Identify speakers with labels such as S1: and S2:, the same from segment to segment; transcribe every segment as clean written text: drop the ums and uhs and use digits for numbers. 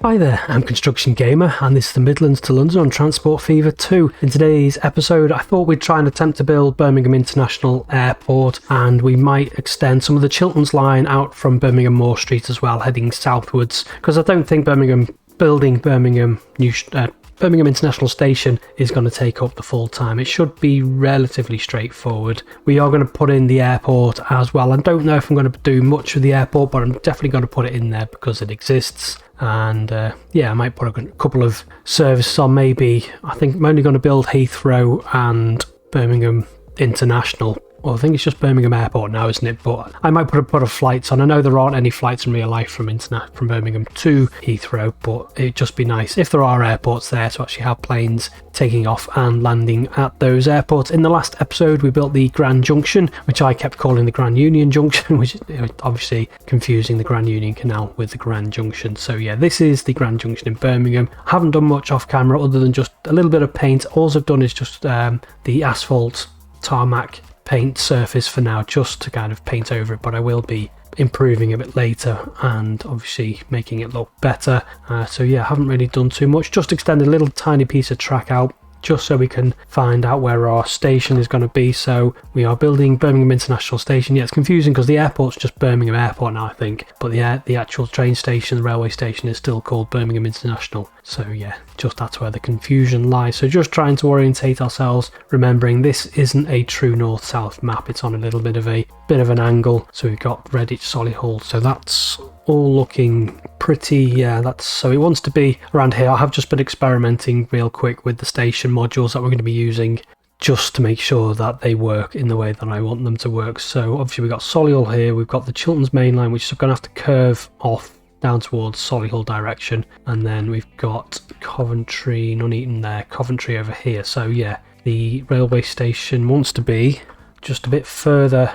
S1: Hi there, I'm Construction Gamer and this is the Midlands to London on Transport Fever 2. In today's episode I thought we'd try and attempt to build Birmingham International Airport, and we might extend some of the Chilterns line out from Birmingham Moor Street as well, heading southwards, because I don't think building Birmingham International Station is going to take up the full time. It should be relatively straightforward. We are going to put in the airport as well. I don't know if I'm going to do much with the airport, but I'm definitely going to put it in there because it exists. And yeah, I might put a couple of services on. Maybe I think I'm only going to build Heathrow and Birmingham International. Well, I think it's just Birmingham Airport now, isn't it? But I might put a flights on. I know there aren't any flights in real life from Birmingham to Heathrow, but it'd just be nice if there are airports there to actually have planes taking off and landing at those airports. In the last episode, we built the Grand Junction, which I kept calling the Grand Union Junction, which is obviously confusing the Grand Union Canal with the Grand Junction. So yeah, this is the Grand Junction in Birmingham. I haven't done much off camera other than just a little bit of paint. All I've done is just the asphalt tarmac paint surface for now, just to kind of paint over it, but I will be improving a bit later and obviously making it look better. So yeah, I haven't really done too much, just extended a little tiny piece of track out just so we can find out where our station is going to be. So we are building Birmingham International Station. Yeah, it's confusing because the airport's just Birmingham Airport now, I think, but the actual train station, the railway station, is still called Birmingham International. So yeah, just that's where the confusion lies. So just trying to orientate ourselves, remembering this isn't a true north-south map. It's on a little bit of an angle. So we've got Reading, Solihull. So that's all looking pretty, yeah, so it wants to be around here. I have just been experimenting real quick with the station modules that we're going to be using, just to make sure that they work in the way that I want them to work. So obviously we've got Solihull here, we've got the Chilterns main line, which is going to have to curve off down towards Solihull direction, and then we've got Coventry, Nuneaton there, Coventry over here. So yeah, the railway station wants to be just a bit further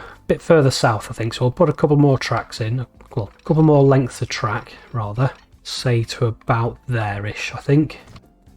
S1: south, I think. So we'll put a couple more tracks in, well, a couple more lengths of track rather, say to about there-ish, I think.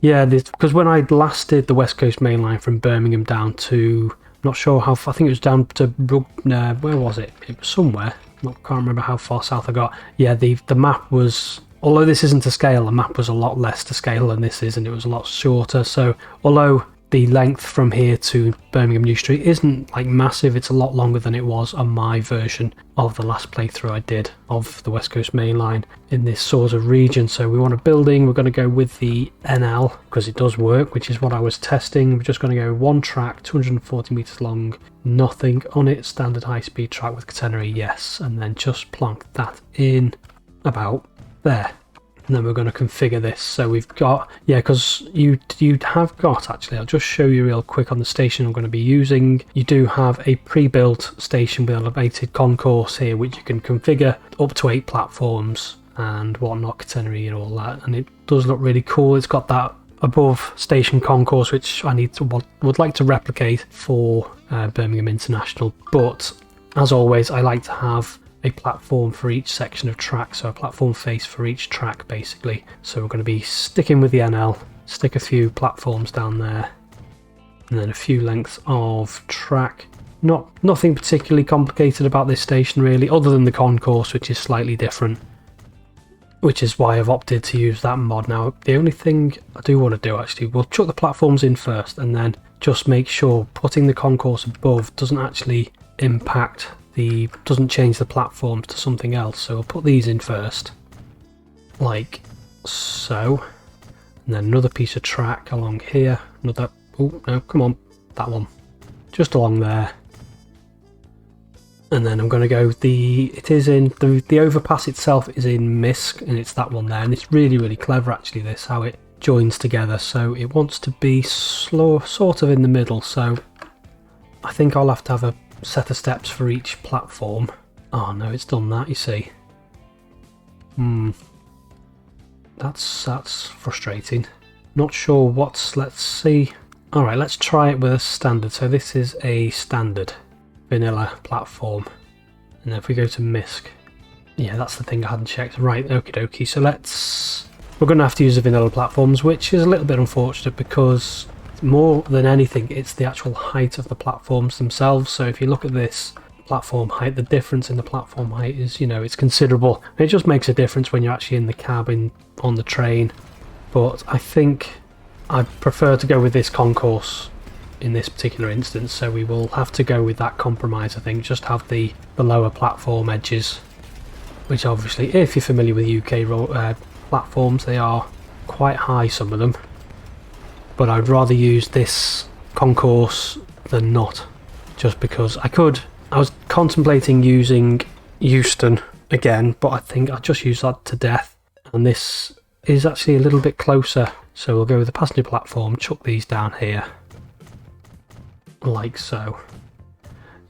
S1: Yeah, because when I last did the West Coast main line from Birmingham down to, I'm not sure how far, I think it was down to where was it? It was somewhere. I can't remember how far south I got. Yeah, the map was, although this isn't to scale, the map was a lot less to scale than this is, and it was a lot shorter. So although the length from here to Birmingham New Street isn't like massive, it's a lot longer than it was on my version of the last playthrough I did of the West Coast main line in this sort of region. So we want a building, we're going to go with the NL because it does work, which is what I was testing. We're just going to go one track, 240 meters long, nothing on it, standard high-speed track with catenary, yes, and then just plonk that in about there. And then we're going to configure this. So we've got, yeah, because you have got, actually, I'll just show you real quick on the station I'm going to be using. You do have a pre-built station with elevated concourse here, which you can configure up to 8 platforms and whatnot, catenary and all that. And it does look really cool. It's got that above station concourse, which I would like to replicate for Birmingham International. But as always, I like to have a platform for each section of track, so a platform face for each track basically. So we're going to be sticking with the NL, stick a few platforms down there, and then a few lengths of track. Nothing particularly complicated about this station really, other than the concourse, which is slightly different, which is why I've opted to use that mod. Now the only thing I do want to do, actually, we'll chuck the platforms in first and then just make sure putting the concourse above doesn't actually impact doesn't change the platforms to something else. So we'll put these in first, like so, and then another piece of track along here, another, oh no, come on, that one, just along there. And then I'm going to go, it is in, the overpass itself is in MISC, and it's that one there, and it's really, really clever actually, this, how it joins together. So it wants to be slow, sort of in the middle, so I think I'll have to have a set of steps for each platform. Oh no, it's done that, you see. That's frustrating. Not sure let's see. Alright, let's try it with a standard. So this is a standard vanilla platform. And then if we go to MISC, yeah, that's the thing I hadn't checked. Right, okie dokie. So we're going to have to use the vanilla platforms, which is a little bit unfortunate because more than anything, it's the actual height of the platforms themselves. So if you look at this platform height. The difference in the platform height is, you know, it's considerable. It just makes a difference when you're actually in the cabin on the train. But I think I prefer to go with this concourse in this particular instance, so we will have to go with that compromise. I think just have the lower platform edges, which obviously, if you're familiar with UK platforms, they are quite high, some of them. But I'd rather use this concourse than not, just because I was contemplating using Euston again, but I think I'll just use that to death. And this is actually a little bit closer, so we'll go with the passenger platform, chuck these down here, like so.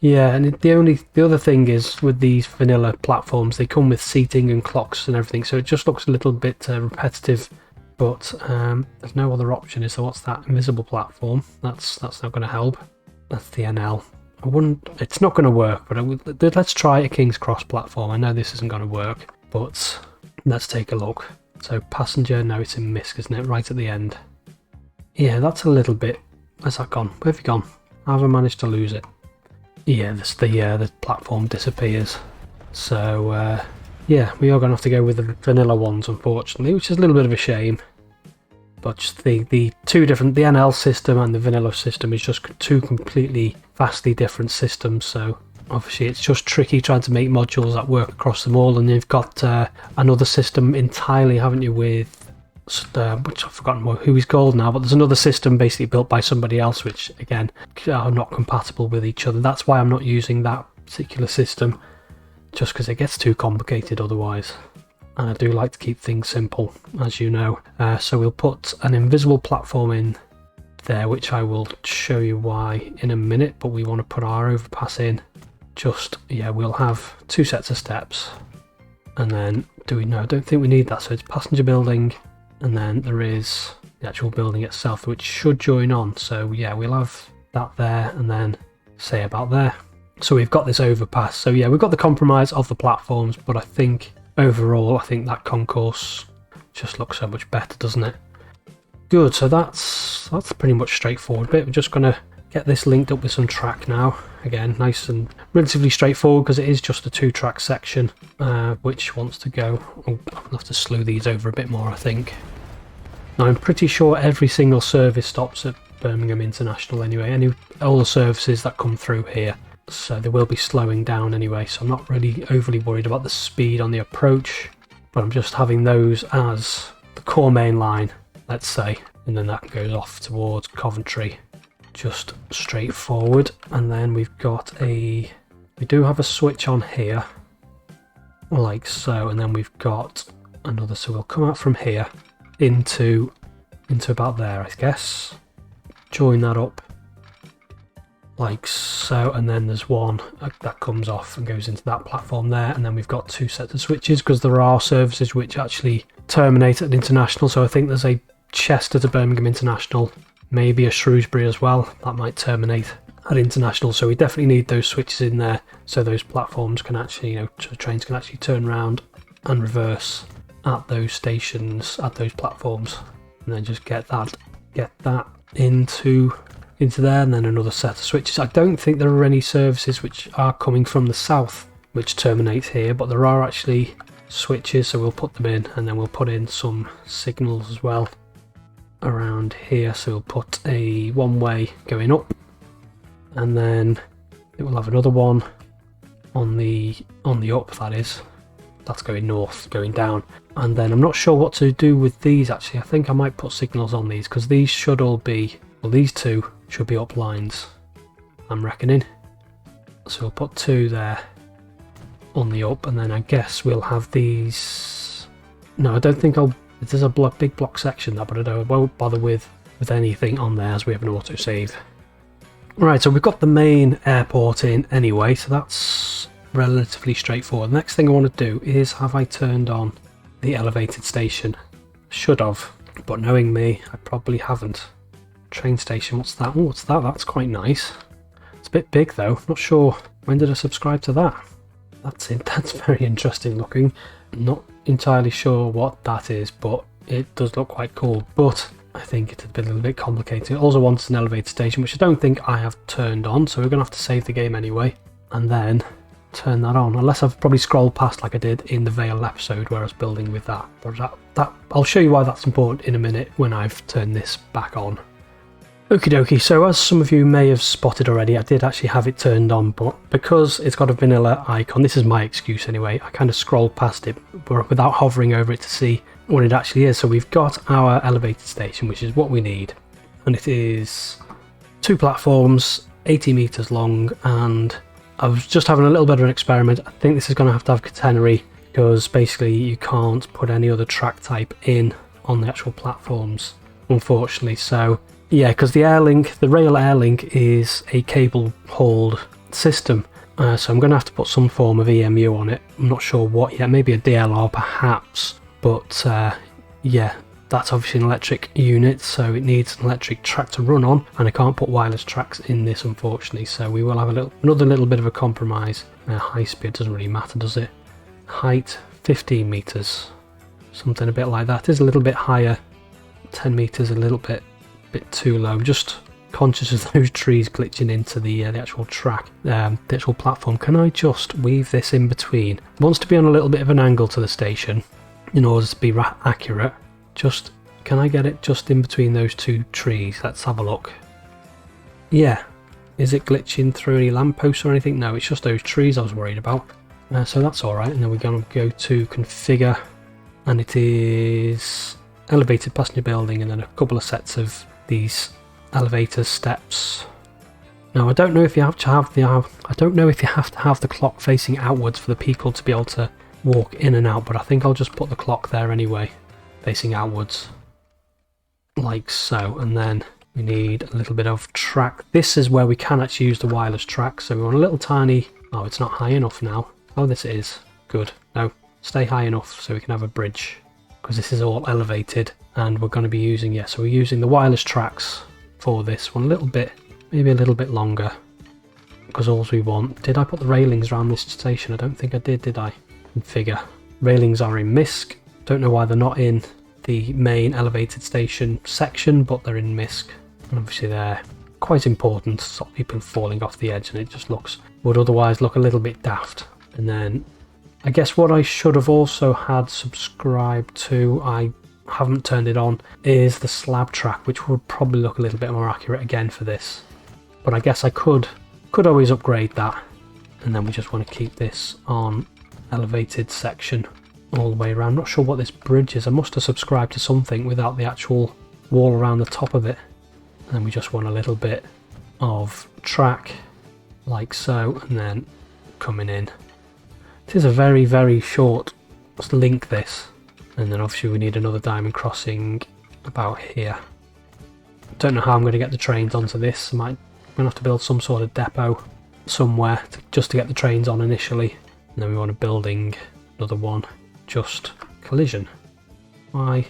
S1: Yeah, and the other thing is with these vanilla platforms, they come with seating and clocks and everything, so it just looks a little bit repetitive. But there's no other option, is there? What's that? Invisible platform. That's not going to help. That's the NL. It's not going to work, but let's try a King's Cross platform. I know this isn't going to work, but let's take a look. So passenger, no, it's in MISC, isn't it? Right at the end. Yeah, that's a little bit. Where's that gone? Where have you gone? How have I managed to lose it? Yeah, the platform disappears. So yeah, we are going to have to go with the vanilla ones, unfortunately, which is a little bit of a shame. But just the two different, the NL system and the vanilla system is just two completely vastly different systems. So obviously it's just tricky trying to make modules that work across them all. And you've got another system entirely, haven't you, with which I've forgotten who he's called now, but there's another system basically built by somebody else, which again are not compatible with each other. That's why I'm not using that particular system, just because it gets too complicated otherwise. And I do like to keep things simple, as you know. So we'll put an invisible platform in there, which I will show you why in a minute, but we want to put our overpass in. We'll have two sets of steps. And then, I don't think we need that. So it's passenger building, and then there is the actual building itself, which should join on. So yeah, we'll have that there, and then say about there. So we've got this overpass. So yeah, we've got the compromise of the platforms, but I think overall, I think that concourse just looks so much better, doesn't it? Good, so that's pretty much straightforward bit. We're just going to get this linked up with some track now. Again, nice and relatively straightforward because it is just a 2-track section, which wants to go. Oh, I'll have to slew these over a bit more, I think. Now, I'm pretty sure every single service stops at Birmingham International anyway, all the services that come through here. So they will be slowing down anyway, so I'm not really overly worried about the speed on the approach, but I'm just having those as the core main line, let's say, and then that goes off towards Coventry, just straightforward. And then we do have a switch on here, like so, and then we've got another, so we'll come out from here into about there, I guess, join that up like so, and then there's one that comes off and goes into that platform there, and then we've got two sets of switches because there are services which actually terminate at International. So I think there's a Chester to Birmingham International, maybe a Shrewsbury as well, that might terminate at International. So we definitely need those switches in there so those platforms can actually, trains can actually turn around and reverse at those stations, at those platforms, and then just get that into there, and then another set of switches. I don't think there are any services which are coming from the south which terminate here, but there are actually switches, so we'll put them in, and then we'll put in some signals as well around here. So we'll put a one-way going up, and then it will have another one on the up, that's going north, going down. And then I'm not sure what to do with these actually. I think I might put signals on these because these should all be, well, these two should be up lines, I'm reckoning. So we'll put two there on the up, and then I guess we'll have these. No, I don't think there's a big block section there, but I won't bother with anything on there as we have an autosave. Right, so we've got the main airport in anyway, so that's relatively straightforward. The next thing I want to do is, have I turned on the elevated station? Should have, but knowing me, I probably haven't. Train station, what's that? Oh, what's that? That's quite nice. It's a bit big though. Not sure when did I subscribe to that. That's it. That's very interesting looking. Not entirely sure what that is, but it does look quite cool. But I think it's a little bit complicated. It also wants an elevated station, which I don't think I have turned on, so we're gonna have to save the game anyway. and then turn that on, unless I've probably scrolled past like I did in the Vale episode where I was building with that. But that I'll show you why that's important in a minute when I've turned this back on. Okie dokie, so as some of you may have spotted already, I did actually have it turned on, but because it's got a vanilla icon, this is my excuse anyway, I kind of scrolled past it without hovering over it to see what it actually is. So we've got our elevated station, which is what we need, and it is 2 platforms, 80 metres long, and I was just having a little bit of an experiment. I think this is going to have catenary, because basically you can't put any other track type in on the actual platforms, unfortunately. So yeah, because the rail air link is a cable hauled system, so I'm going to have to put some form of EMU on it. I'm not sure what yet, maybe a DLR perhaps, but yeah, that's obviously an electric unit, so it needs an electric track to run on, and I can't put wireless tracks in this unfortunately, so we will have another little bit of a compromise. High speed doesn't really matter, does it? Height 15 metres, something a bit like that. It is a little bit higher, 10 metres a little bit too low. I'm just conscious of those trees glitching into the actual track, the actual platform. Can I just weave this in between? It wants to be on a little bit of an angle to the station in order to be accurate. Just, can I get it just in between those 2 trees? Let's have a look. Yeah, is it glitching through any lampposts or anything? No, it's just those trees I was worried about. So that's alright, and then we're going to go to configure, and it is elevated passenger building, and then a couple of sets of these elevator steps. Now I don't know if you have to have the clock facing outwards for the people to be able to walk in and out, but I think I'll just put the clock there anyway, facing outwards, like so. And then we need a little bit of track. This is where we can actually use the wireless track, so we want a little tiny, oh, it's not high enough now. Oh, this is good. No, stay high enough so we can have a bridge, because this is all elevated, and we're going to be using, yeah, so we're using the wireless tracks for this one a little bit, maybe a little bit longer, because all we want. Did I put the railings around this station? I don't think I did I? Configure. Railings are in MISC. Don't know why they're not in the main elevated station section, but they're in MISC, and obviously they're quite important to stop people falling off the edge, and it just would otherwise look a little bit daft. And then I guess what I should have also had subscribed to, I haven't turned it on, is the slab track, which would probably look a little bit more accurate again for this. But I guess I could always upgrade that, and then we just want to keep this on elevated section all the way around. Not sure what this bridge is. I must have subscribed to something without the actual wall around the top of it. And then we just want a little bit of track, like so, and then coming in. It is a very, very short link, this. And then obviously we need another diamond crossing about here. Don't know how I'm going to get the trains onto this. I'm going to have to build some sort of depot somewhere just to get the trains on initially. And then we want a building, another one, just collision. Why?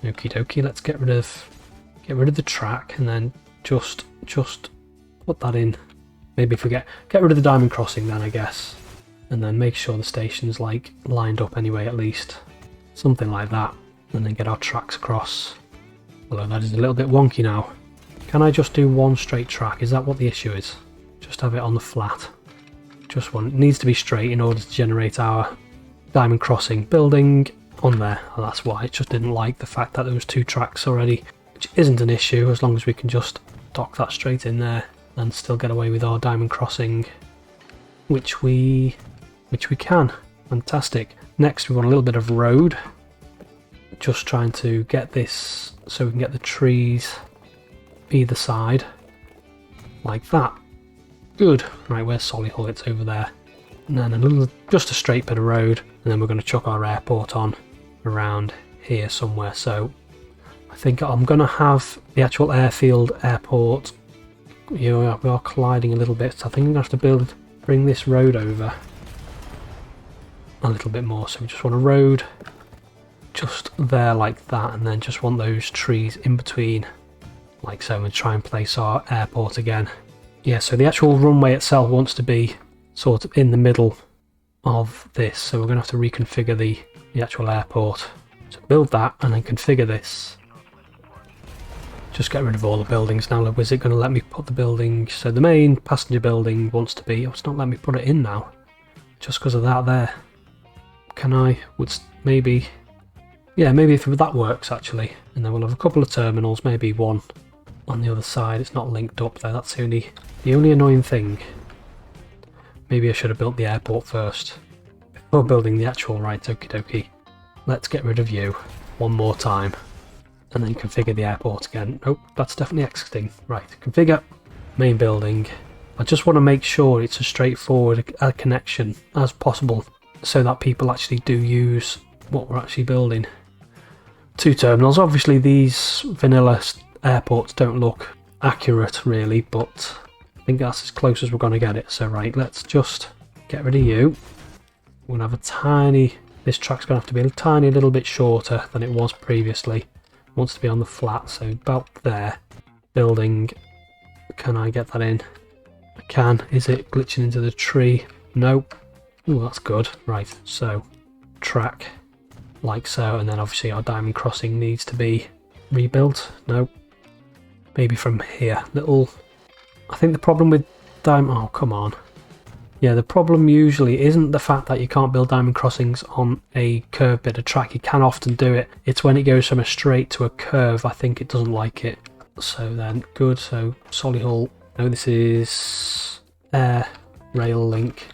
S1: Okie dokie, let's get rid of the track, and then just put that in. Maybe get rid of the diamond crossing then, I guess. And then make sure the station's like lined up anyway, at least. Something like that. And then get our tracks across. Although that is a little bit wonky now. Can I just do one straight track? Is that what the issue is? Just have it on the flat. Just one. It needs to be straight in order to generate our diamond crossing building on there. And that's why it just didn't like the fact that there was 2 tracks already. Which isn't an issue as long as we can just dock that straight in there and still get away with our diamond crossing. Which we can. Fantastic. Next we want a little bit of road. Just trying to get this so we can get the trees either side. Like that. Good. Right, where's Solihull? It's over there. And then just a straight bit of road. And then we're going to chuck our airport on around here somewhere. So I think I'm going to have the actual airport. We are colliding a little bit. So I think I'm going to have to bring this road over a little bit more. So we just want a road just there like that, and then just want those trees in between like so, and try and place our airport again. Yeah, so the actual runway itself wants to be sort of in the middle of this, so we're going to have to reconfigure the actual airport. So build that and then configure this just get rid of all the buildings now. Is it going to let me put the building? So the main passenger building wants to be... Oh, it's not letting me put it in now. Just because of that there. Can I? Would maybe... Yeah, maybe if that works actually. And then we'll have a couple of terminals, maybe one on the other side. It's not linked up there. That's the only annoying thing. Maybe I should have built the airport first before building the actual. Right, okie dokie. Let's get rid of you one more time. And then configure the airport again. Nope, that's definitely exiting. Right, configure main building. I just want to make sure it's as straightforward a connection as possible so that people actually do use what we're actually building. 2 terminals. Obviously these vanilla airports don't look accurate really, but I think that's as close as we're going to get it. So right, let's just get rid of you. We're going to have a tiny... This track's going to have to be a tiny little bit shorter than it was previously. It wants to be on the flat, so about there. Building. Can I get that in? I can. Is it glitching into the tree? Nope. Oh, that's good. Right, so track like so, and then obviously our diamond crossing needs to be rebuilt. Nope. Maybe from here. I think the problem with diamond... Oh, come on. Yeah, the problem usually isn't the fact that you can't build diamond crossings on a curved bit of track. You can often do it. It's when it goes from a straight to a curve, I think it doesn't like it. So then, good. So Solihull. No, this is air rail link.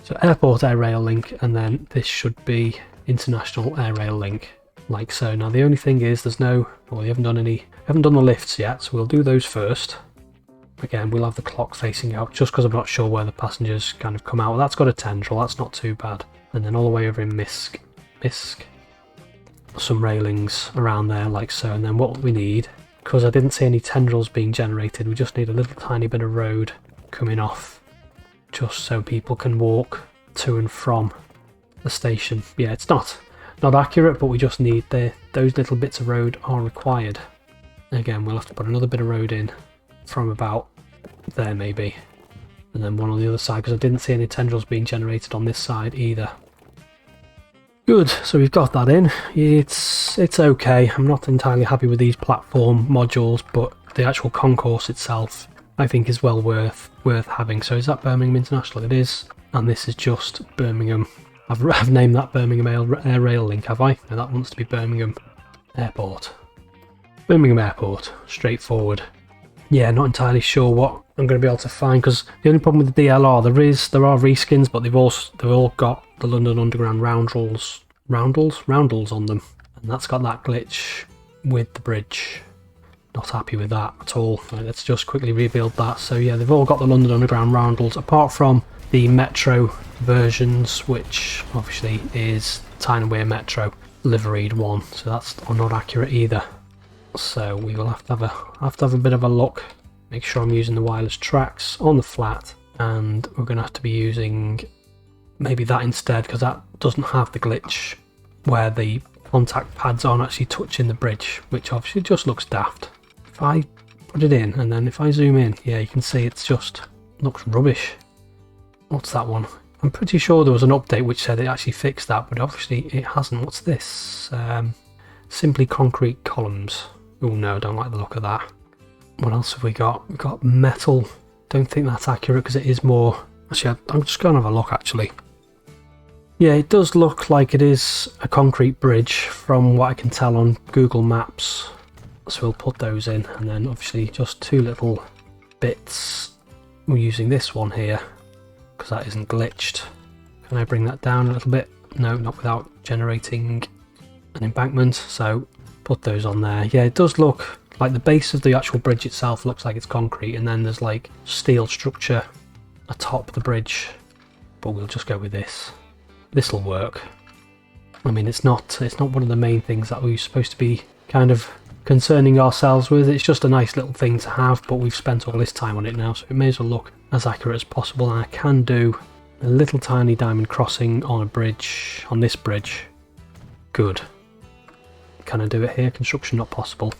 S1: So airport air rail link, and then this should be international air rail link, like so. Now the only thing is, there's no... Well, we haven't done the lifts yet, so we'll do those first. Again, we'll have the clock facing out, just because I'm not sure where the passengers kind of come out. Well, that's got a tendril, that's not too bad. And then all the way over in Misk, some railings around there, like so. And then what we need, because I didn't see any tendrils being generated, we just need a little tiny bit of road coming off, just so people can walk to and from the station. Yeah, it's not accurate, but we just need those little bits of road are required. Again, we'll have to put another bit of road in from about there maybe, and then one on the other side, because I didn't see any tendrils being generated on this side either. Good, so we've got that in. It's okay. I'm not entirely happy with these platform modules, but the actual concourse itself I think is well worth having. So is that Birmingham International? It is, and this is just Birmingham. I've named that Birmingham Air Rail Link, have I? No, that wants to be Birmingham Airport. Birmingham Airport, straightforward. Yeah, not entirely sure what I'm going to be able to find, because the only problem with the DLR, there are reskins, but they've all got the London Underground roundels on them, and that's got that glitch with the bridge. Not happy with that at all. Right, let's just quickly rebuild that. So yeah, they've all got the London Underground roundels, apart from the Metro versions, which obviously is Tyne-and-Wear Metro liveried one, so that's not accurate either. So we will have to have a bit of a look, make sure I'm using the wireless tracks on the flat, and we're going to have to be using maybe that instead, because that doesn't have the glitch where the contact pads aren't actually touching the bridge, which obviously just looks daft. If I put it in, and then if I zoom in, yeah, you can see it's just looks rubbish. What's that one? I'm pretty sure there was an update which said it actually fixed that, but obviously it hasn't. What's this? Simply concrete columns. Oh no, don't like the look of that. What else have we got? We've got metal. Don't think that's accurate, because it is more... Actually, I'm just going to have a look actually. Yeah, it does look like it is a concrete bridge from what I can tell on Google Maps. So we'll put those in, and then obviously just 2 little bits. We're using this one here, because that isn't glitched. Can I bring that down a little bit? No, not without generating an embankment, so put those on there. Yeah, it does look like the base of the actual bridge itself looks like it's concrete, and then there's like steel structure atop the bridge, but we'll just go with this. This'll work. I mean, it's not one of the main things that we're supposed to be kind of concerning ourselves with. It's just a nice little thing to have, but we've spent all this time on it now, so it may as well look as accurate as possible. And I can do a little tiny diamond crossing on a bridge, on this bridge. Good. Can I do it here? Construction not possible.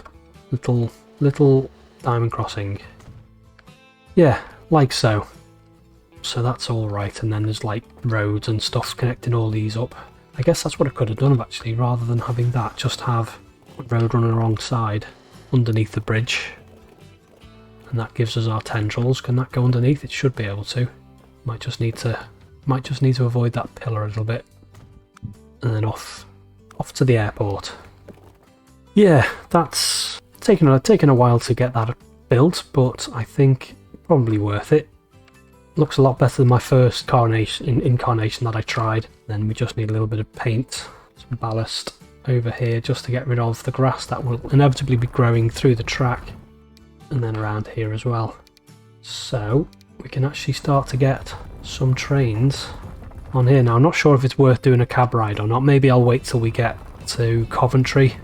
S1: Little diamond crossing. Yeah, like so. So that's all right, and then there's like roads and stuff connecting all these up. I guess that's what I could have done actually, rather than having that, just have a road running alongside. underneath the bridge. And that gives us our tendrils. Can that go underneath? It should be able to. Might just need to avoid that pillar a little bit. And then off to the airport. Yeah, that's taken a while to get that built, but I think probably worth it. Looks a lot better than my first incarnation that I tried. Then we just need a little bit of paint, some ballast over here just to get rid of the grass that will inevitably be growing through the track, and then around here as well. So we can actually start to get some trains on here. Now I'm not sure if it's worth doing a cab ride or not. Maybe I'll wait till we get to Coventry,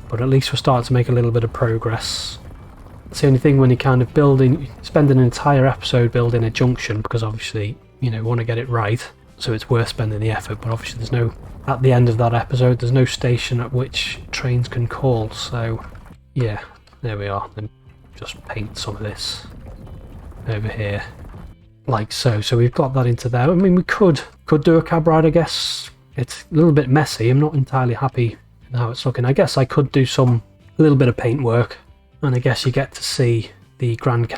S1: but at least we're starting to make a little bit of progress. It's the only thing when you're kind of spending an entire episode building a junction, because obviously, you know, want to get it right, so it's worth spending the effort, but obviously at the end of that episode, there's no station at which trains can call, so yeah, there we are. Then just paint some of this over here, like so. So we've got that into there. I mean, we could do a cab ride, I guess. It's a little bit messy. I'm not entirely happy with how it's looking. I guess I could do a little bit of paint work. And I guess you get to see the Grand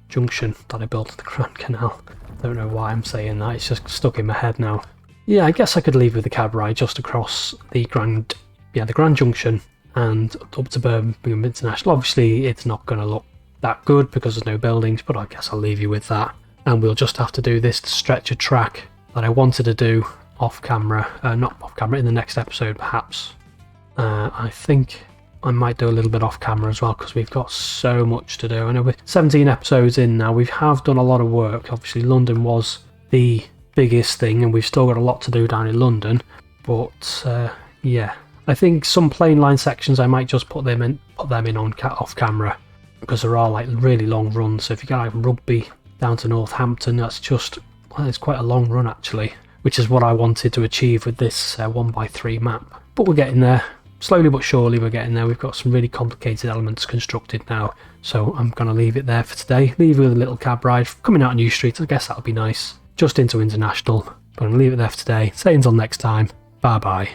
S1: Junction that I built, the Grand Canal. Don't know why I'm saying that, it's just stuck in my head now. Yeah, I guess I could leave with the cab ride just across the Grand Junction and up to Birmingham International. Obviously, it's not going to look that good because there's no buildings, but I guess I'll leave you with that. And we'll just have to do this stretch of track that I wanted to do off camera, not off camera, in the next episode perhaps. I think I might do a little bit off camera as well because we've got so much to do. I know we're 17 episodes in now. We have done a lot of work. Obviously London was the biggest thing and we've still got a lot to do down in London. But yeah, I think some plain line sections I might just put them in off camera because there are like really long runs. So if you get like Rugby down to Northampton, it's quite a long run actually, which is what I wanted to achieve with this 1x3 map. But we're getting there. Slowly but surely we're getting there. We've got some really complicated elements constructed now, so I'm going to leave it there for today. Leave it with a little cab ride coming out of New Street. I guess that'll be nice. Just into International. But I'm going to leave it there for today. Say until next time. Bye bye.